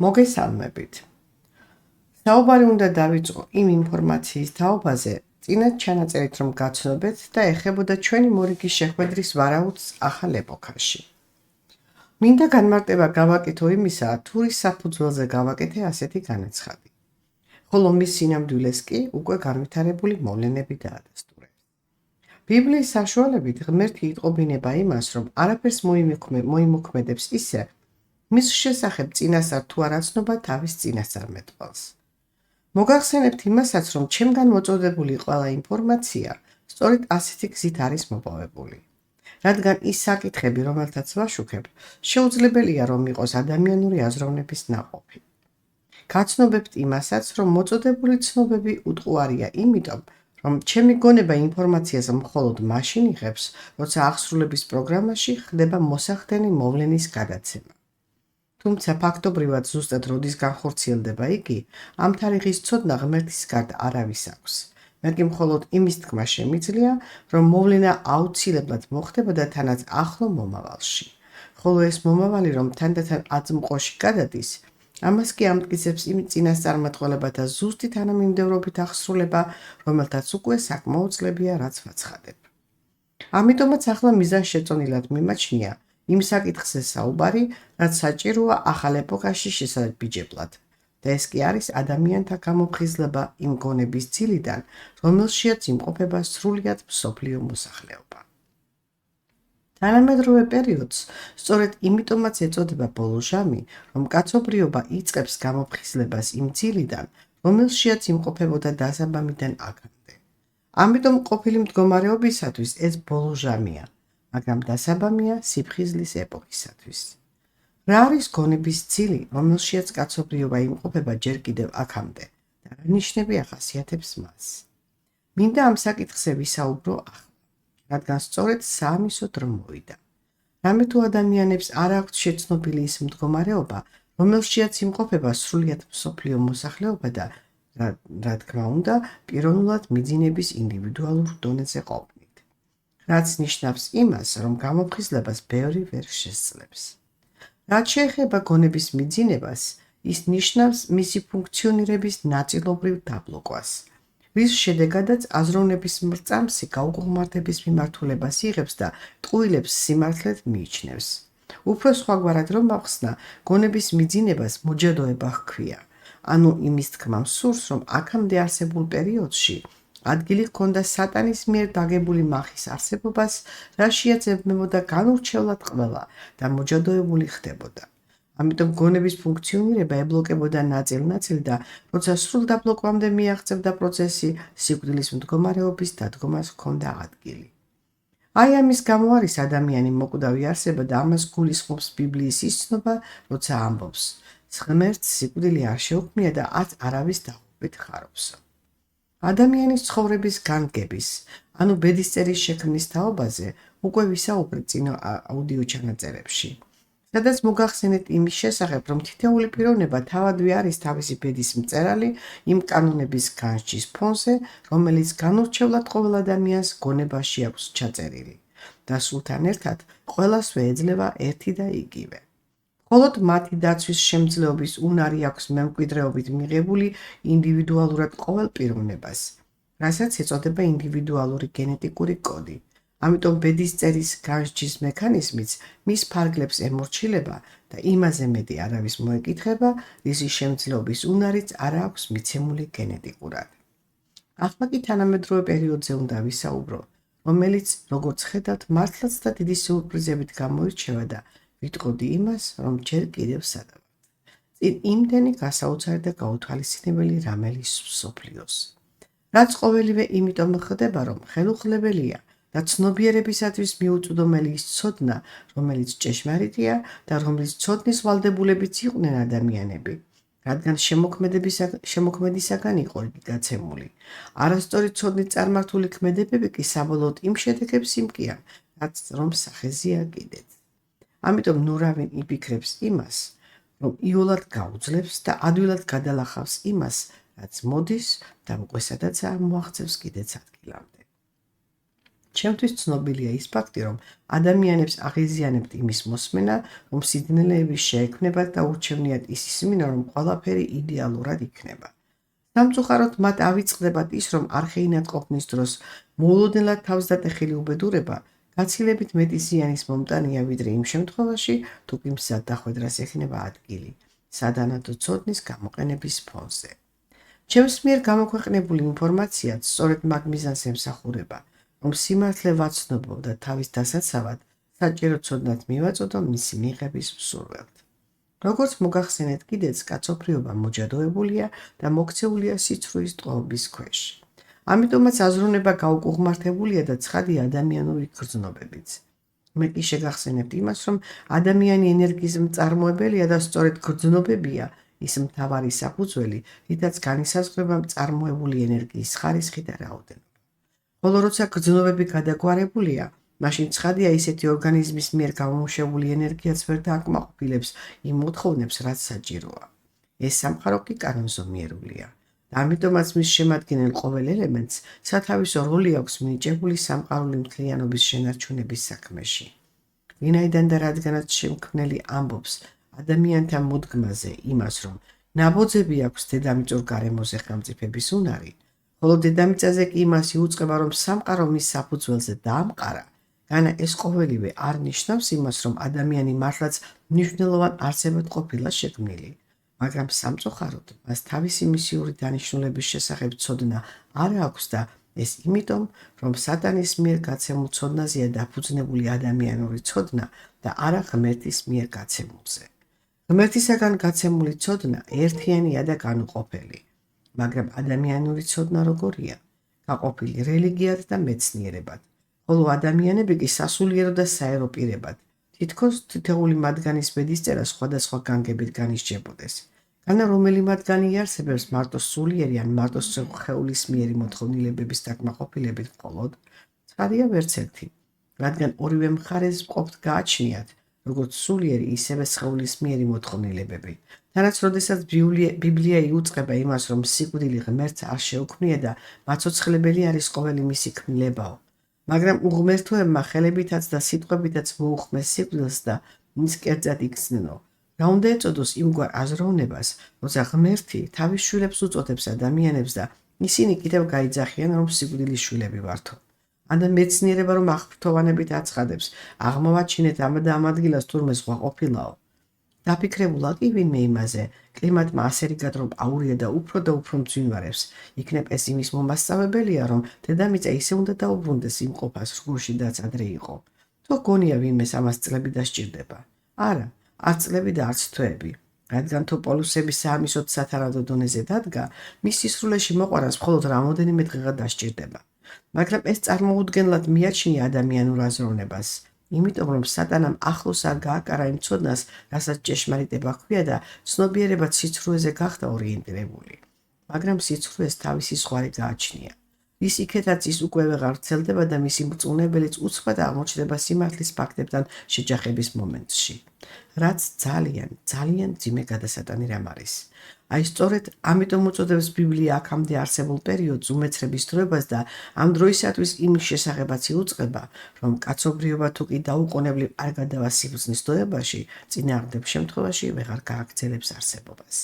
მოგესალმებით. საუბარი უნდა დავიწყო იმ ინფორმაციის თაობაზე, წინათ ჩანაწერით რომ გაცნობეთ და ეხებოდა ჩვენი მორიგის შეხვედრის ვარაუდს ახალ ეპოქაში. მინდა განმარტება გავაკეთო იმისა, თუ რის საფუძველზე გავაკეთე ასეთი განაცხადი. ხოლო მის სინამდვილეს კი უკვე განვითარებული მოვლენები დაადასტურებს. ბიბლიის საშუალებით ღმერთი იტყობინება იმას, რომ არაფერს მოიმოქმედებს ისე, მის შესახებ წინასწარ თუ არ აცნობა თავის წინასწარმეტყველს. მოგახსენებთ იმასაც, რომ ჩემგან მოწოდებული ყველა ინფორმაცია სწორედ ასეთი გზით არის მოპოვებული. რადგან ის საკითხები, რომელთაც ვაშუქებ, შეუძლებელია რომ იყოს ადამიანური აზროვნების ნაყოფი. გაცნობებთ იმასაც, რომ მოწოდებული ცნობები უტყუარია იმიტომ, რომ ჩემი გონება ინფორმაციას მხოლოდ მაშინ იღებს, როცა აღსრულების პროგრამაში ხდება მოსახდენი მოვლენის გადაცემა. თუმცა ფაქტობრივად ზუსტად როდის განხორციელდება იგი, ამ თარიღის ცოდნა ღმერთის გარდა არავის აქვს. მე კი მხოლოდ იმის თქმა შემიძლია, რომ მოვლენა აუცილებლად მოხდება და თანაც ახლო მომავალში. ხოლო ეს მომავალი რომ თანდათან აწმყოში გადადის, ამას კი ამტკიცებს იმ წინასწარმეტყველებათა ზუსტი თანამიმდევრობით აღსრულება, რომელთაც უკვე საკმაოწლებია რაც ვაცხადებ. ამიტომაც ახლა მიზანშეწონილად მიმაჩნია იმ საკითხზე საუბარი, რაც საჭიროა ახალ ეპოქაში შესაბიჯებლად. და ეს კი არის ადამიანთა გამოფხიზლება იმ გონების ძილიდან, რომელშიაც იმყოფება სრულიად მსოფლიო მოსახლეობა. თანამედროვე პერიოდს სწორედ იმიტომაც ეწოდება ბოლო ჟამი, რომ კაცობრიობა იწყებს გამოფხიზლებას იმ ძილიდან, რომელშიაც იმყოფებოდა დასაბამიდან აქამდე. ამიტომ ყოფილი მდგომარეობისათვის ეს ბოლო ჟამია, მაგრამ დასაბამია სიფხიზლის ეპოქისათვის. რა არის გონების ძილი, რომელშიაც კაცობრიობა იმყოფება ჯერ კიდევ აქამდე და რა ნიშნები ახასიათებს მას? მინდა ამ საკითხზე ვისაუბრო ახლა, რადგან სწორედ საამისო დრო მოვიდა. რამე თუ ადამიანებს არ აქვთ შეცნობილი ის მდგომარეობა, რომელშიაც იმყოფება სრულიად მსოფლიო მოსახლეობა და რა თქმა უნდა, პიროვნულად მიძინების ინდივიდუალურ დონეზე ყოფნით. რაც ნიშნავს იმას, რომ გამოფხიზლებას ბევრი ვერ შესძლებს. რაც შეეხება გონების მიძინებას, ის ნიშნავს მისი ფუნქციონირების ნაწილობრივ დაბლოკვას, რის შედეგადაც აზროვნების მრწამსი გაუღმართების მიმართულებას იღებს და ტყუილებს სიმართლედ მიიჩნევს. უფრო სხვაგვარად რომ ავხსნა, გონების მიძინებას მოჯადოება ჰქვია, ანუ იმის თქმა სურს, რომ აქამდე არსებულ პერიოდში ადგილი ჰქონდა სატანის მიერ დაგებული მახის არსებობას, რაშიაც ებმებოდა განურჩევლად ყველა და მოჯადოებული ხდებოდა. ამიტომ გონების ფუნქციონირება ებლოკებოდა ნაწილ-ნაწილ და როცა სრულ დაბლოკვამდე მიაღწევდა პროცესი, სიკვდილის მდგომარეობის დადგომას ჰქონდა ადგილი. აი ამის გამო არის ადამიანი მოკვდავი არსება და ამას გულისხმობს ბიბლიის ის ცნობა, როცა ამბობს: ღმერთს სიკვდილი არ შეუქმნია და არც არავის დაღუპვით ხარობსო. ადამიანის ცხოვრების განმგების, ანუ ბედისწერის შექმნის თაობაზე უკვე ვისაუბრეთ წინა აუდიო ჩანაწერებში. სადაც მოგახსენეთ იმის შესახებ, რომ თითოეული პიროვნება თავადვე არის თავისი ბედის მწერალი იმ კანონების განსჯის ფონზე, რომელიც განურჩევლად ყოველ ადამიანს გონებაში აქვს ჩაწერილი და სულთან ერთად ყველასვე ეძლევა ერთი და იგივე. მხოლოდ მათი დაცვის შემძლეობის უნარი აქვს მემკვიდრეობით მიღებული ინდივიდუალურად ყოველ პიროვნებას, რასაც ეწოდება ინდივიდუალური გენეტიკური კოდი. ამიტომ ბედისწერის განსჯის მექანიზმიც მის ფარგლებს ემორჩილება და იმაზე მეტი არავის მოეკითხება, რისი შემძლეობის უნარიც არ აქვს მიცემული გენეტიკურად. ახლა კი თანამედროვე პერიოდზე უნდა ვისაუბრო, რომელიც, როგორც ხედავთ, მართლაც და დიდი სიურპრიზებით გამოირჩევა და ვიტყოდი იმას, რომ ჯერ კიდევ სადავართ. წინ იმდენი გასაოცარი და გაუთვალისწინებელი რამელის მსოფლიოს. რაც ყოველივე იმიტომ ხდება, რომ ხელუხლებელია და ცნობიერებისათვის მიუწვდომელი ის ცოდნა, რომელიც ჭეშმარიტია და რომლის ცოდნის ვალდებულებიც იყვნენ ადამიანები, რადგან შემოქმედისაგან იყო იგი გაცემული. არასწორი ცოდნით წარმართული ქმედებები კი საბოლოოდ იმ შედეგებს იმკიან, რაც რომ სახეზია კიდეც. ამიტომ ნურავინ იფიქრებს იმას, რომ იოლად გაუძლებს და ადვილად გადალახავს იმას, რაც მოდის და მყვესადაც არ მოაღწევს კიდეც ადგილამდე. ჩემთვის ცნობილია ის ფაქტი, რომ ადამიანებს აღიზიანებთ იმის მოსმენა, რომ სიძნელეები შეექმნებათ და ურჩევნიათ ის ისმინა, რომ ყველაფერი იდეალურად იქნება. სამწუხაროდ მათ ავიწყდებათ ის, რომ არხეინად ყოფნის დროს მოულოდნელად თავსდატეხილი უბედურება გაცილებით მეტი ზიანის მომტანია, ვიდრე იმ შემთხვევაში, თუ კი მზად დახვედრას ექნება ადგილი, სადანადო ცოდნის გამოყენების ფონზე. ჩემს მიერ გამოქვეყნებული ინფორმაციაც სწორედ მაგ მიზანს ემსახურება, რომ სიმართლე ვაცნობო და თავის დასაცავად საჭირო ცოდნად მივაწოდო მისი მიღების მსურველთ. როგორც მოგახსენეთ კიდეც, კაცობრიობა მოჯადოებულია და მოქცეულია სიცრუის ტყვეობის ქვეშ. ამიტომაც აზროვნება გაუკუღმართებულია და ცხადია ადამიანური გრძნობებიც. მე კი შეგახსენებთ იმას, რომ ადამიანი ენერგიის მწარმოებელია და სწორედ გრძნობებია ის მთავარი საფუძველი, რითაც განისაზღვრება მწარმოებული ენერგიის ხარისხი და რაოდენობა. ხოლო როცა გრძნობები გადაგვარებულია, მაშინ ცხადია ისეთი ორგანიზმის მიერ გამომშვებული ენერგიაც ვერ დააკმაყოფილებს იმ მოთხოვნებს, რაც საჭიროა. ეს სამყარო კი კანონზომიერულია. ამიტომაც მის შემადგენელ ყოველ ელემენტს სათავისო როლი აქვს მინიჭებული სამყარული მთლიანობის შენარჩუნების საქმეში. ვინაიდან და რადგანაც შემქმნელი ამბობს ადამიანთა მოდგმაზე იმას, რომ ნაბოძები აქვს დედამიწურ გარემოზე ხელმწიფების უნარი, ხოლო დედამიწაზე კი იმას იუწყება, რომ სამყარო მის საფუძველზე დაამყარა, განა ეს ყოველივე არ ნიშნავს იმას, რომ ადამიანი მართლაც მნიშვნელოვან არსებად ყოფილა შექმნილი. მაგრამ სამწუხაროდ მას თავისი მისიური დანიშნულების შესახებ ცოდნა არ აქვს და ეს იმიტომ, რომ სატანის მიერ გაცემულ ცოდნაზეა დაფუძნებული ადამიანური ცოდნა და არა ღმერთის მიერ გაცემულზე. ღმერთისაგან გაცემული ცოდნა ერთიანია და განუყოფელი, მაგრამ ადამიანური ცოდნა როგორია? გაყოფილი რელიგიად და მეცნიერებად, ხოლო ადამიანები კი სასულიერო და საერო პირებად. თითქოს თითოეული მათგანის ბედისწერა სხვადასხვა განგებით განისჯებოდეს. განა რომელი მათგანი იარსებებს მარტო სულიერი ან მარტო სხეულის მიერი მოთხოვნილებების დაკმაყოფილებით მხოლოდ? ცხადია ვერც ერთი, რადგან ორივე მხარეს ყოფთ გააჩნიათ, როგორც სულიერი, ისევე სხეულის მიერი მოთხოვნილებები. თანაც როდესაც ბიბლია იუწყება იმას, რომ სიკვდილი ღმერთს არ შეუქმნია და მაცოცხლებელი არის ყოველი მისი ქმნილებაო. მაგრამ უღმერთოებმა ხელებითაც და სიტყვებითაც მოუხმეს სიკვდილს და მის კერძად იქცნენო. რა უნდა ეწოდოს იმგვარ აზროვნებას, როცა ღმერთი თავის შვილებს უწოდებს ადამიანებს და ისინი კიდევ გაიძახიან, რომ სიკვდილის შვილები ვართო. ან მეცნიერება რომ აღფრთოვანებით აცხადებს, აღმოვაჩინეთ ამ და ამ ადგილას თურმე სხვა ყოფილაო. დაფიქრებულა კი ვინმე იმაზე, კლიმატმა ასე რიგად რომ აურია და უფრო მძვინვარებს, იქნებ ეს იმის მომასწავებელია, რომ დედამიწა ისე უნდა დაუბრუნდეს იმ ყოფას, როგორშიდაც ადრე იყო. თუ გონია ვინმეს ამას წლები დასჭირდება? არა, არც წლები და არც თვეები. რადგან თუ პოლუსები საამისოდ სათანადო დონეზე დადგა, მის სისრულეში მოყვანას მხოლოდ რამოდენიმე დღეღა დასჭირდება. მაგრამ ეს წარმოუდგენლად მიაჩნია ადამიანურ აზროვნებას. იმიტომ რომ სატანამ ახლოს არ გააკარა იმ ცოდნას, რასაც ჭეშმარიტება ჰქვია და ცნობიერებად სიცრუეზე გახდა ორიენტირებული. მაგრამ სიცრუეს თავისი ზღვარი გააჩნია. ის იქეთაც ის უკვე ვეღარ ვრცელდება და მისი მწუნებელიც უცბად აღმოჩნდება სიმართლის ფაქტებთან შეჯახების მომენტში. რაც ძალიან ძიმე გადასატანი რამ არის. აი სწორედ ამიტომ უწოდებს ბიბლია აქამდე არსებულ პერიოდს უმეცრების დროებას და ამ დროისათვის იმის შესახებაც იუწყება, რომ კაცობრიობა თუ კი დაუყოვნებლივ არ გადავა სიბრძნის დოებაში, წინააღმდეგ შემთხვევაში ვეღარ გააგრძელებს არსებობას.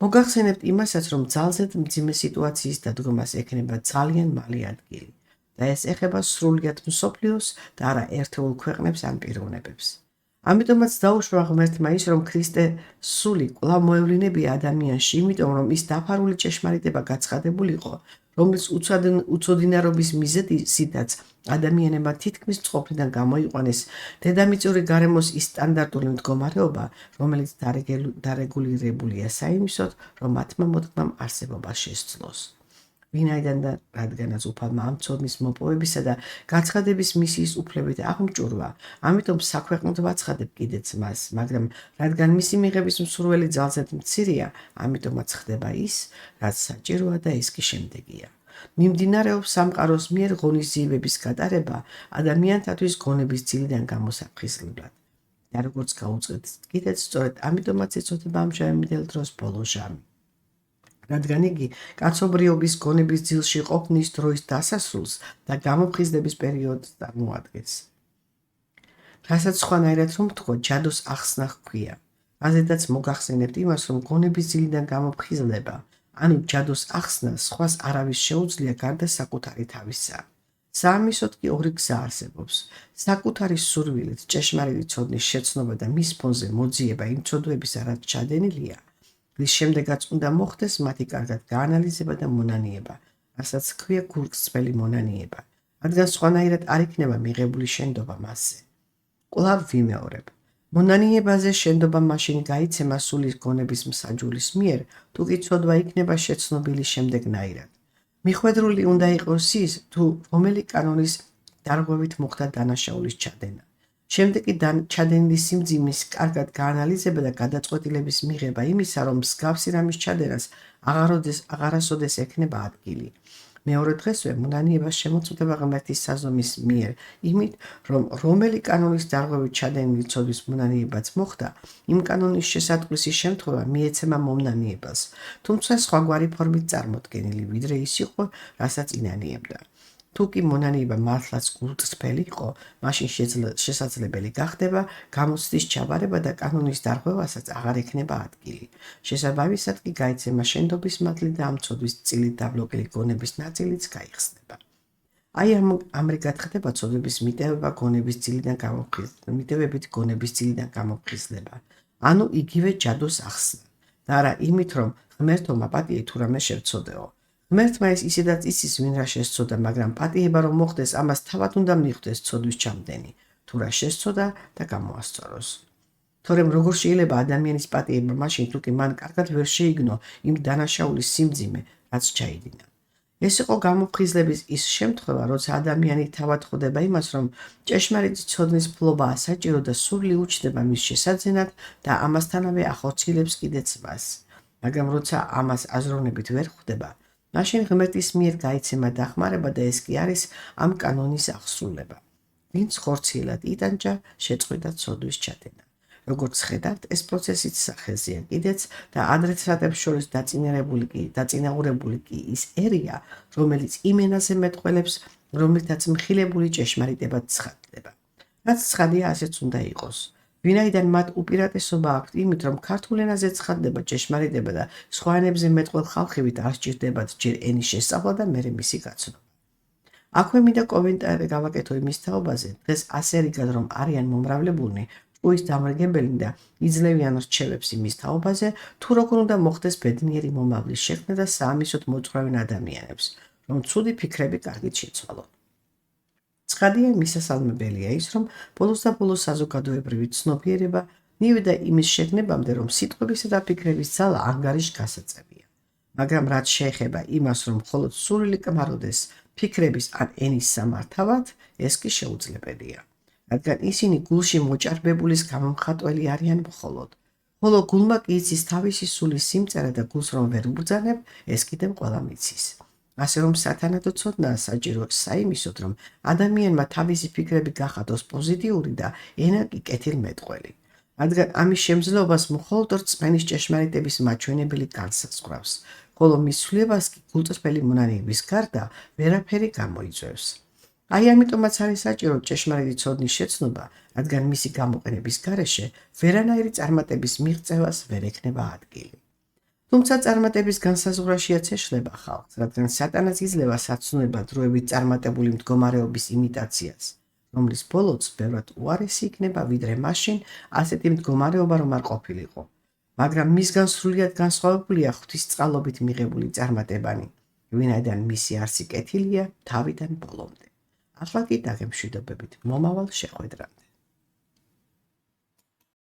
მოგახსენებთ იმასაც, რომ ძალზედ მძიმე სიტუაციის დადგომას ექნება ძალიან მალე ადგილი და ეს ეხება სრულიად მსოფლიოს და არა ერთეულ ქვეყნებს ან პიროვნებებს. ამიტომაც დაუშვა ღმერთმა ის, რომ ქრისტე სული კვლავ მოევლინებია ადამიანში, იმიტომ რომ ის დაფარული ჭეშმარიტება გაცხადებულიყო, რომელიც უცოდინარობის მიზეზიდაც ადამიანებმა თითქმის წყობიდან გამოიყვანეს დედამიწური გარემოს ის სტანდარტული მდგომარეობა, რომელიც დარეგულირებულია საიმისოდ, რომ მათმა მოდგმამ არსებობა შესძლოს. ვინაიდან და რადგანაც უფალმა ამ ცოდნის მოპოვებისა და გაცხადების მისიის უფლებით აღმჭურვა, ამიტომ საქვეყნოდ ვაცხადებ კიდეც მას, მაგრამ რადგან მისი მიღების მსურველი ძალზედ მცირეა, ამიტომაც ხდება ის, რაც საჭიროა და ის კი შემდეგია. მიმდინარეობს სამყაროს მიერ ღონისძიებების გატარება ადამიანთათვის გონების ძილიდან გამოსაფხიზლებლად. და როგორც გაუწყეთ კიდეც სწორედ ამიტომაც ეწოდება ამჟამინდელ დროს ბოლო ჟამი. რადგან იგი კაცობრიობის გონების ძილში ყოფნის დროის დასასრულს და გამოფხიზლების პერიოდს წარმოადგენს. რასაც სხვანაირად რომ ვთქვა, ჯადოს ახსნა ჰქვია. რაზედაც მოგახსენებთ იმას, რომ გონების ძილიდან გამოფხიზლება, ანუ ჯადოს ახსნა სხვას არავის შეუძლია გარდა საკუთარი თავისა. საამისოდ კი ორი გზა არსებობს. საკუთარი სურვილით ჭეშმარიტი ცოდნის შეცნობა და მის ფონზე მოძიება იმ ცოდვებისა, რაც ჩადენილია, რის შემდეგაც უნდა მოხდეს მათი კარგად გაანალიზება და მონანიება, რასაც ჰქვია გულწრფელი მონანიება, რადგან სხვანაირად არ იქნება მიღებული შენდობა მასზე. კვლავ ვიმეორებ. მონანიებაზე შენდობა მაშინ გაიცემა სულის გონების მსაჯულის მიერ, თუ კი ცოდვა იქნება შეცნობილი შემდეგნაირად. მიხვედრული უნდა იყოს ის, თუ რომელი კანონის დარღვევით მოხდა დანაშაულის ჩადენა. შემდეგ კი ჩადენილი სიმძიმის კარგად გაანალიზება და გადაწყვეტილების მიღება იმისა, რომ მსგავსი რამის ჩადენას აღარასოდეს ექნება ადგილი. მეორე დღესვე მონანიებას შემოწმდება ღმერთის საზომის მიერ, იმით, რომ რომელი კანონის დარღვევით ჩადენილი ცოდვის მონანიებაც მოხდა, იმ კანონის შესატყვისის შემთხვევა მიეცემა მომნანიებას, თუმცა სხვაგვარი ფორმით წარმოდგენილი, ვიდრე ის იყო, რასაც ინანიებდა. თუ კი მონანიება მართლაც გულწრფელი იყო, მაშინ შესაძლებელი გახდება გამოცდის ჩაბარება და კანონის დარღვევასაც აღარ ექნება ადგილი. შესაბამისად კი გაიცემა შენდობის მადლი და ამ ცოდვის წილით დაბლოკილი გონების ნაწილიც გაიხსნება. აი ამრიგად ხდება ცოდვების მიტევება მიტევებით გონების ძილიდან გამოფხიზლება, ანუ იგივე ჯადოს ახსნა და არა იმით, რომ ღმერთო მაპატიე თუ რამე შევცოდეო. ღმერთმა ეს ისედაც იცის, ვინ რა შესწოდა, მაგრამ პატიება რომ მოხდეს, ამას თავად უნდა მიხვდეს ცოდვის ჩამდენი, თუ რა შესწოდა და გამოასწოროს. თორემ როგორ შეიძლება ადამიანის პატიება მაშინ, თუ კი მან კარგად ვერ შეიგნო იმ დანაშაულის სიმძიმე, რაც ჩაიდინა. ეს იყო გამოფხიზლების ის შემთხვევა, როცა ადამიანი თავად ხვდება იმას, რომ ჭეშმარიტი ცოდნის ფლობაა საჭირო და სურვილი უჩნდება მის შესაძენად და ამასთანავე ახორციელებს კიდეც მას. მაგრამ როცა ამას აზროვნებით ვერ ხვდება, მაშინ ღმერთის მიერ გაიცემა დახმარება და ეს კი არის ამ კანონის აღსრულება. ვინც ხორციელად იტანჯა, შეწყვიტა ცოდვის ჩადენა. როგორც ხედავთ, ეს პროცესიც სახელზეა კიდეც და ადრეცრატებს შორის დაწინაურებული კი ის ერია, რომელიც იმენაზე მეტყველებს, რომელთაც მხილებული ჭეშმარიტება ცხადდება. რაც ცხადია, ასეც უნდა იყოს. ვინაიდან მათ უპირატესობა აქვთ იმით, რომ ქართულ ენაზე ცხადდება ჭეშმარიტება და სხვა ენებზე მეტყველ ხალხივით არ სჭირდებათ ჯერ ენის შესწავლა და მერე მისი გაცნობა. აქვე მინდა კომენტარი გავაკეთო იმის თაობაზე, დღეს ასე რიგად რომ არიან მომრავლებულნი, ჭუის დამრგებელი და იძლევიან რჩევებს იმის თაობაზე, თუ როგორ უნდა მოხდეს ბედნიერი მომავლის შექმნა და საამისოდ მოძღვრავენ ადამიანებს, რომ ცუდი ფიქრები კარგით შეცვალონ. ცხადია მისასალმებელია ის, რომ ბოლოს და ბოლოს საზოგადოებრივი ცნობიერება მივიდა იმის შეგნებამდე, რომ სიტყვებისა და ფიქრების ძალა ანგარიშ გასაწევია. მაგრამ რაც შეეხება იმას, რომ მხოლოდ სურვილი კმაროდეს ფიქრების ან ენის სამართავად, ეს კი შეუძლებელია. რადგან ისინი გულში მოჭარბებულის გამომხატველი არიან მხოლოდ. ხოლო გულმა კი იცის თავისი სულის სიმწერა და გულს რომ ვერ უბრძანებ, ეს კიდევ ყველამ იცის. ასე რომ სათანადო ცოდნაა საჭირო საიმისოდ, რომ ადამიანმა თავისი ფიქრები გახადოს პოზიტიური და ენა კი კეთილმეტყველი. რადგან ამის შემძლეობას მხოლოდ რწმენის ჭეშმარიტების მაჩვენებელი განსაზღვრავს, ხოლო მის ცვლილებას კი გულწრფელი მონანიების გარდა ვერაფერი გამოიწვევს. აი ამიტომაც არის საჭირო ჭეშმარიტი ცოდნის შეცნობა, რადგან მისი გამოყენების გარეშე ვერანაირი წარმატების მიღწევას ვერ ექნება ადგილი. თუმცა წარმატების განსაზღვრაშიაც ეშლება ხალხს, რადგან სატანას იძლევა საცნოება დროებით წარმატებული მდგომარეობის იმიტაციას, რომლის ბოლოც ბევრად უარესი იქნება, ვიდრე მაშინ ასეთი მდგომარეობა რომ არ ყოფილიყო. მაგრამ მისგან სრულიად განსხვავებულია ღვთისწყალობით მიღებული წარმატებანი, ვინაიდან მისი არსი კეთილია თავიდან ბოლომდე. ახლა კი დაგემშვიდობებით მომავალ შეხვედრამდე.